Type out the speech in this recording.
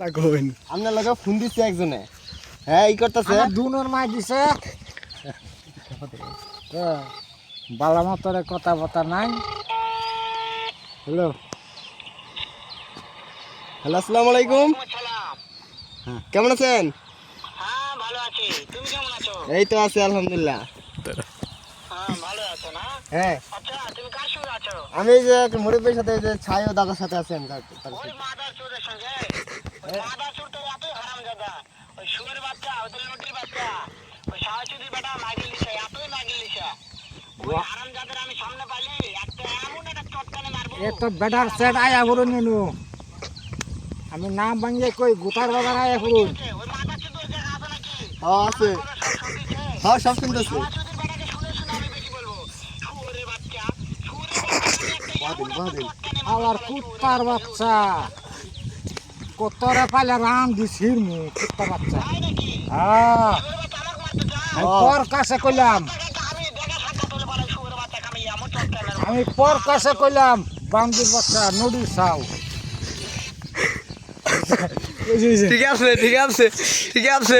আপনার লগে ফোন দিচ্ছে একজনে, হ্যাঁ ই করতেছে দুনোর মাই দিছে বালা মতরে কথা বতা নাই। হ্যালো হ্যালো, আসসালামু আলাইকুম। কেমন আছেন? হ্যাঁ ভালো আছি, তুমি কেমন আছো? এই তো আছি আলহামদুলিল্লাহ। হ্যাঁ ভালো আছো না? হ্যাঁ, আচ্ছা তুমি কার সঙ্গে আছো? আমি এই যে মুরব্বীর সাথে, এই যে ছাই ও দাদার সাথে আছেন। ওই মাদার চোরের সঙ্গে। ওই মাদার চোর তো এতই হারামজাদা, ওই শুয়ের বাচ্চা, ওদের লটির বাচ্চা, ওই সাহাচুদির বেটা মাগিল দিছে, এতই মাগিল দিছে। ওই হারামজাদার আমি সামনে পাইলে একটা এমন একটা চটকানে মারবো। এ তো বেটার সেট আয়া করুন নিনু, আমি না ভাঙিয়ে কই গুতার বাজার আয়া করুন। ওই মাদার চোর ওই জায়গা আছে নাকি? হ্যাঁ আছে, ওরা সব শুনতেছে। হ্যাঁ সব শুনতেছি। সাহাচুদির বেটাকে শুনে শুনে আমি বেশি বলবো। শুয়োরের বাচ্চা, শুয়োরের বাচ্চা, আমি একটা এমন একটা চটকানে মারবো আবার শালা কুত্তার শুয়োরের বাচ্চা কতরে পাইলে রাম দিছির মু কুত্তার বাচ্চা। তাই নাকি? হ্যাঁ শুয়োরের বাচ্চা আমাকে মারতে চাও? আমি পর কাছে কইলাম, আমি দেখা সাক্ষাৎ হলে বলে শুয়োরের বাচ্চা আমি এমন চটকানে মারবো। আমি পর কাছে কইলাম বান্দির বাচ্চা নদী চাও। ঠিক আছে, ঠিক আছে, ঠিক আছে।